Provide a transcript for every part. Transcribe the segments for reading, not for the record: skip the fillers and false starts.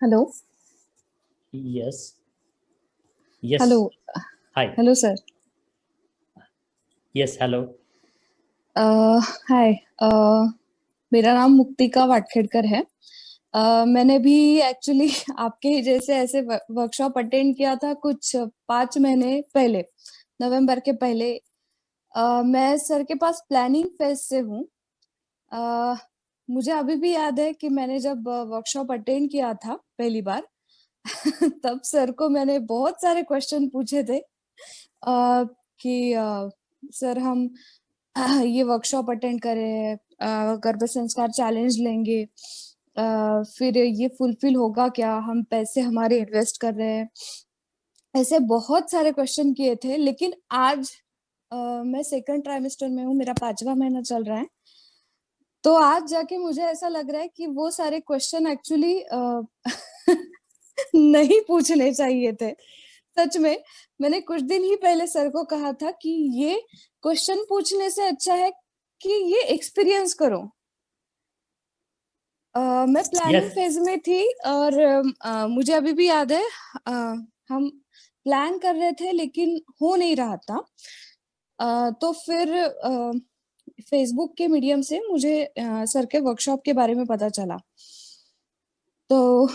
Hello. Yes. Yes. Hello. Hi. Hello sir. Yes. Hello. हाय। मेरा नाम मुक्तिका वाटखेड़कर है। मैंने भी एक्चुअली आपके ही जैसे ऐसे वर्कशॉप अटेंड किया था कुछ 5 महीने पहले, नवंबर के पहले। मैं सर के पास प्लानिंग फेज से हूँ। अ, मुझे अभी भी याद है कि मैंने जब वर्कशॉप अटेंड किया था पहली बार तब सर को मैंने बहुत सारे क्वेश्चन पूछे थे। कि सर हम ये वर्कशॉप अटेंड करें, गर्भ संस्कार चैलेंज लेंगे, फिर ये फुलफिल होगा क्या, हम पैसे हमारे इन्वेस्ट कर रहे हैं, ऐसे बहुत सारे क्वेश्चन किए थे। लेकिन आज मैं सेकंड ट्राइमेस्टर में हूँ, मेरा 5वां महीना चल रहा है। तो आज जाके मुझे ऐसा लग रहा है कि वो सारे क्वेश्चन एक्चुअली नहीं पूछने चाहिए थे। सच में मैंने कुछ दिन ही पहले सर को कहा था कि ये क्वेश्चन पूछने से अच्छा है कि ये एक्सपीरियंस करो। मैं प्लानिंग Yes. फेज में थी और मुझे अभी भी याद है। अ, हम प्लान कर रहे थे लेकिन हो नहीं रहा था। तो फिर फेसबुक के मीडियम से मुझे सर के वर्कशॉप के बारे में पता चला। तो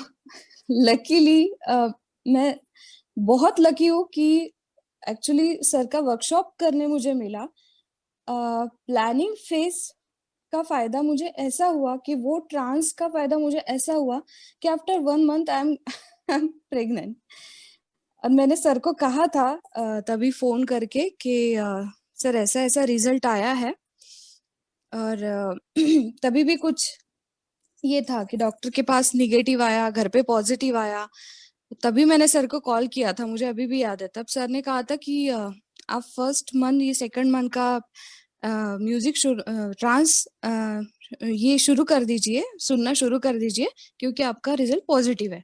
लकीली मैं बहुत लकी हूँ कि एक्चुअली सर का वर्कशॉप करने मुझे मिला। प्लानिंग फेज का फायदा मुझे ऐसा हुआ कि वो ट्रांस का फायदा मुझे ऐसा हुआ कि after 1 month I am pregnant. और मैंने सर को कहा था तभी फोन करके कि सर ऐसा ऐसा रिजल्ट आया है। और तभी भी कुछ ये था कि डॉक्टर के पास निगेटिव आया, घर पे पॉजिटिव आया। तभी मैंने सर को कॉल किया था, मुझे अभी भी याद है। तब सर ने कहा था कि आप फर्स्ट मंथ ये सेकंड मंथ का म्यूजिक ट्रांस ये शुरू कर दीजिए, सुनना शुरू कर दीजिए, क्योंकि आपका रिजल्ट पॉजिटिव है।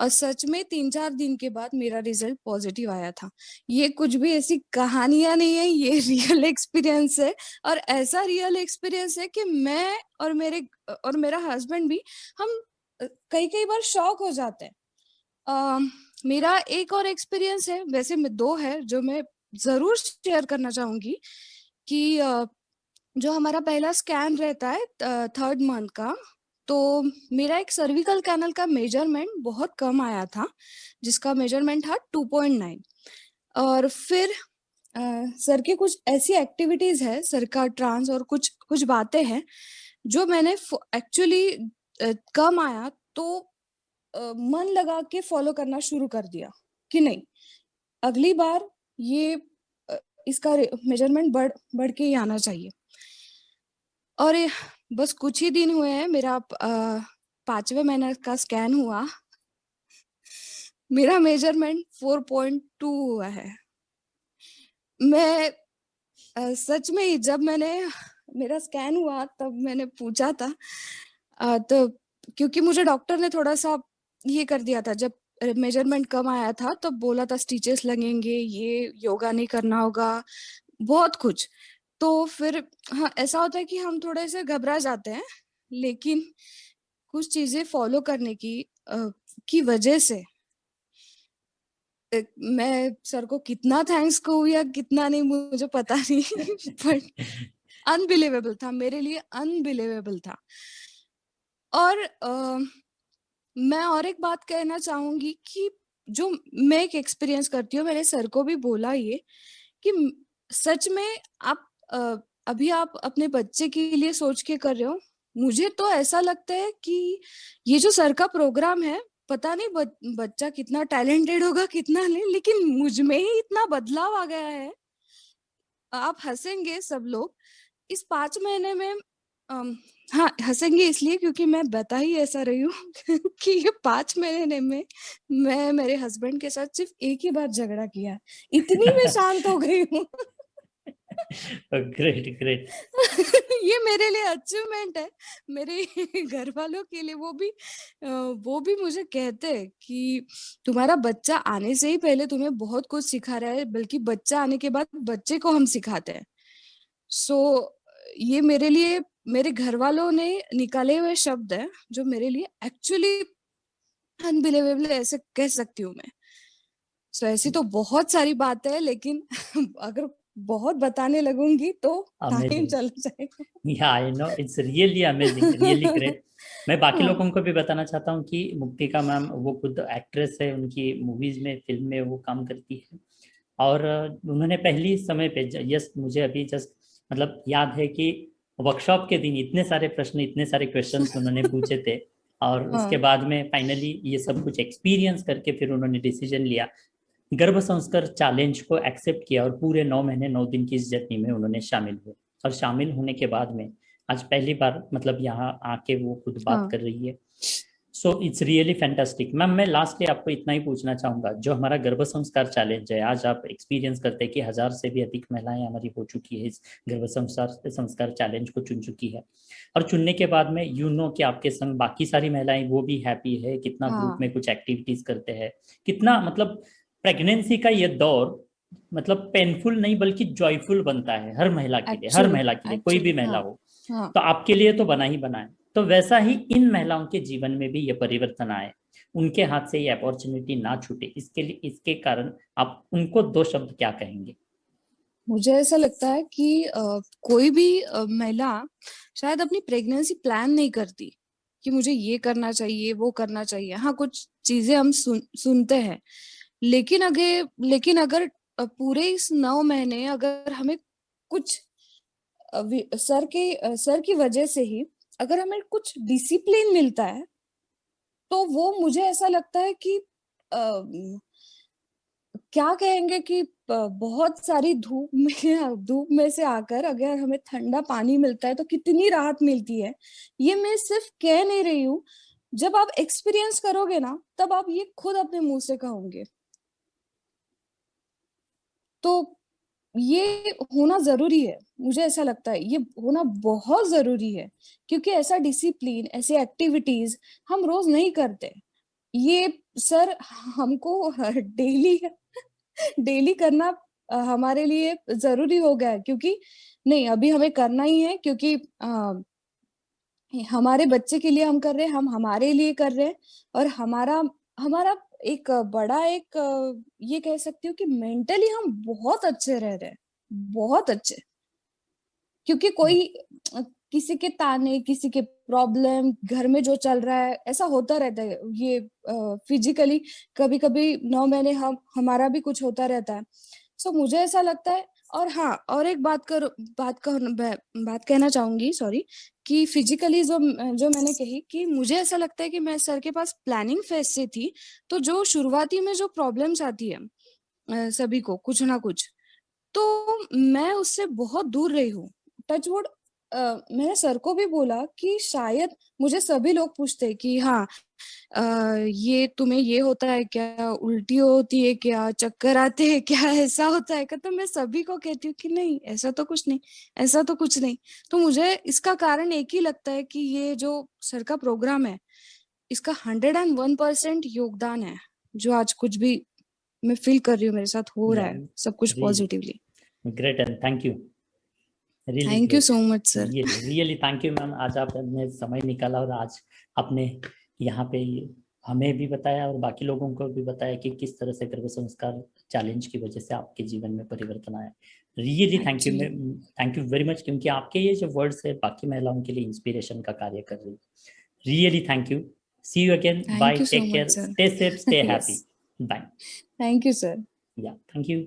और सच में 3-4 दिन के बाद मेरा रिजल्ट पॉजिटिव आया था। ये कुछ भी ऐसी कहानियां नहीं है, ये रियल एक्सपीरियंस है। और ऐसा रियल एक्सपीरियंस है कि मैं और मेरा हस्बैंड भी, हम कई कई बार शॉक हो जाते हैं। मेरा एक और एक्सपीरियंस है, वैसे में दो है जो मैं जरूर शेयर करना चाहूंगी। कि जो हमारा पहला स्कैन रहता है 3rd मंथ का, तो मेरा एक सर्विकल कैनल का मेजरमेंट बहुत कम आया था, जिसका मेजरमेंट था 2.9। और फिर सर की कुछ ऐसी एक्टिविटीज है, सर का ट्रांस और कुछ कुछ बातें हैं जो मैंने एक्चुअली कम आया तो मन लगा के फॉलो करना शुरू कर दिया कि नहीं, अगली बार ये इसका मेजरमेंट बढ़ के ही आना चाहिए। और बस कुछ ही दिन हुए हैं, मेरा 5वें महीने का स्कैन हुआ, मेरा मेजरमेंट 4.2 हुआ है। मैं सच में ही जब मैंने मेरा स्कैन हुआ तब मैंने पूछा था। तो क्योंकि मुझे डॉक्टर ने थोड़ा सा ये कर दिया था, जब मेजरमेंट कम आया था तो बोला था स्टिचेस लगेंगे, ये योगा नहीं करना होगा, बहुत कुछ। तो फिर हाँ, ऐसा होता है कि हम थोड़े से घबरा जाते हैं। लेकिन कुछ चीजें फॉलो करने की वजह से मैं सर को कितना थैंक्स कहूँ या कितना नहीं मुझे पता नहीं बट अनबिलीवेबल था, मेरे लिए अनबिलीवेबल था। और मैं और एक बात कहना चाहूंगी कि जो मैं एक एक्सपीरियंस करती हूँ, मैंने सर को भी बोला ये कि सच में आप अभी आप अपने बच्चे के लिए सोच के कर रहे हो। मुझे तो ऐसा लगता है कि ये जो सर का प्रोग्राम है, पता नहीं बच्चा कितना टैलेंटेड होगा कितना नहीं, लेकिन मुझ में ही इतना बदलाव आ गया है। आप हंसेंगे सब लोग इस 5 महीने में। हाँ, हंसेंगे इसलिए क्योंकि मैं बता ही ऐसा रही हूँ कि ये 5 महीने में मैं मेरे हस्बैंड के साथ सिर्फ एक ही बार झगड़ा किया है। इतनी मैं शांत हो गई हूँ। Great, great. ये मेरे लिए अचीवमेंट है। मेरे घर वालों के लिए वो भी मुझे कहते हैं कि तुम्हारा बच्चा आने से ही पहले तुम्हें बहुत कुछ सिखा रहा है, बल्कि बच्चा आने के बाद बच्चे को हम सिखाते हैं। सो ये मेरे लिए मेरे घर वालों ने निकाले हुए शब्द है जो मेरे लिए एक्चुअली अनबिलीवेबल ऐसे कह सकती हूँ मैं। सो ऐसी तो बहुत सारी बातें हैं, लेकिन अगर बहुत बताने लगूंगी तो टाइम अमेजिंग। चला जाएगा। या I know, it's really amazing, really great. मैं बाकी हाँ लोगों को भी बताना चाहता हूँ कि मुक्तिका मैम वो खुद एक्ट्रेस है, उनकी मूवीज में, फिल्म में वो काम करती है। और उन्होंने पहली समय पे, यस मुझे अभी जस्ट मतलब याद है कि वर्कशॉप के दिन इतने सारे प्रश्न, इतने सारे क्वेश्चंस उन्होंने पूछे थे। और उसके हाँ बाद में फाइनली ये सब कुछ एक्सपीरियंस करके फिर उन्होंने डिसीजन लिया, गर्भ संस्कार चैलेंज को एक्सेप्ट किया, और पूरे 9 महीने 9 दिन की इस जर्नी में उन्होंने शामिल हुए। और शामिल होने के बाद में आज पहली बार मतलब यहाँ आके वो खुद बात हाँ कर रही है। So it's really fantastic ma'am. मैं लास्टली आपको इतना ही पूछना चाहूंगा, जो हमारा गर्भ संस्कार चैलेंज है, आज आप एक्सपीरियंस करते हैं कि 1000 से भी अधिक महिलाएं हमारी हो चुकी है, इस गर्भ संस्कार संस्कार चैलेंज को चुन चुकी है। और चुनने के बाद में यू नो कि आपके संग बाकी सारी महिलाएं वो भी हैप्पी है, कितना ग्रुप हाँ में कुछ एक्टिविटीज करते हैं, कितना मतलब प्रेगनेंसी का ये दौर मतलब पेनफुल नहीं बल्कि जॉयफुल बनता है हर महिला के लिए, हर एक्चुअली महिला के लिए, कोई भी एक्चुअली महिला हाँ हो। हाँ। तो आपके लिए तो बना ही बना है। तो वैसा ही इन महिलाओं के जीवन में भी ये परिवर्तन आए, उनके हाथ से ये अपॉर्चुनिटी ना छूटे, इसके लिए, इसके कारण आप उनको 2 शब्द क्या कहेंगे? मुझे ऐसा लगता है कि कोई भी महिला शायद अपनी प्रेगनेंसी प्लान नहीं करती कि मुझे ये करना चाहिए, वो करना चाहिए। हाँ, कुछ चीजें हम सुनते हैं, लेकिन अगर पूरे इस 9 महीने अगर हमें कुछ सर की वजह से ही अगर हमें कुछ डिसिप्लिन मिलता है, तो वो मुझे ऐसा लगता है कि क्या कहेंगे कि बहुत सारी धूप में से आकर अगर हमें ठंडा पानी मिलता है तो कितनी राहत मिलती है। ये मैं सिर्फ कह नहीं रही हूँ, जब आप एक्सपीरियंस करोगे ना तब आप ये खुद अपने मुंह से कहोगे। तो ये होना जरूरी है, मुझे ऐसा लगता है ये होना बहुत जरूरी है, क्योंकि ऐसा डिसिप्लिन, ऐसे एक्टिविटीज हम रोज नहीं करते। ये सर हमको डेली डेली करना हमारे लिए जरूरी हो गया है, क्योंकि नहीं अभी हमें करना ही है, क्योंकि हमारे बच्चे के लिए हम कर रहे हैं, हम हमारे लिए कर रहे हैं। और हमारा हमारा एक बड़ा एक ये कह सकती हूँ कि मेंटली हम बहुत अच्छे रह रहे हैं, बहुत अच्छे। क्योंकि कोई किसी के ताने, किसी के प्रॉब्लम, घर में जो चल रहा है ऐसा होता रहता है। ये फिजिकली कभी कभी 9 महीने हम हमारा भी कुछ होता रहता है। सो मुझे ऐसा लगता है। और हाँ, और एक बात कहना चाहूंगी, सॉरी, कि फिजिकली जो जो मैंने कही कि मुझे ऐसा लगता है कि मैं सर के पास प्लानिंग फेज से थी, तो जो शुरुआती में जो प्रॉब्लम्स आती है सभी को कुछ ना कुछ, तो मैं उससे बहुत दूर रही हूँ। टचवुड। मैंने सर को भी बोला कि शायद मुझे सभी लोग पूछते हैं कि हाँ, ये तुम्हें ये होता है क्या, उल्टी होती है क्या, चक्कर आते हैं क्या, ऐसा होता है क्या? तो मैं सभी को कहती हूँ कि नहीं, ऐसा तो कुछ नहीं, ऐसा तो कुछ नहीं। तो मुझे इसका कारण एक ही लगता है कि ये जो सर का प्रोग्राम है, इसका 101% योगदान है, जो आज कुछ भी मैं फील कर रही हूँ मेरे साथ हो रहा या है, सब कुछ really positively. Great and thank you, really thank you great. So much sir. Really really thank you ma'am, आज आपने समय निकाला और आज आपने यहाँ पे हमें भी बताया और बाकी लोगों को भी बताया कि किस तरह से गर्भ संस्कार चैलेंज की वजह से आपके जीवन में परिवर्तन आया। Really thank you actually ma'am, thank you very much, क्योंकि आपके ये जो वर्ड्स है बाकी महिलाओं के लिए इंस्पिरेशन का कार्य कर रही है। Really thank you. See you again, bye, thank you so take much care, stay safe, sir. Stay yes, happy, bye. Thank you sir. Yeah thank you.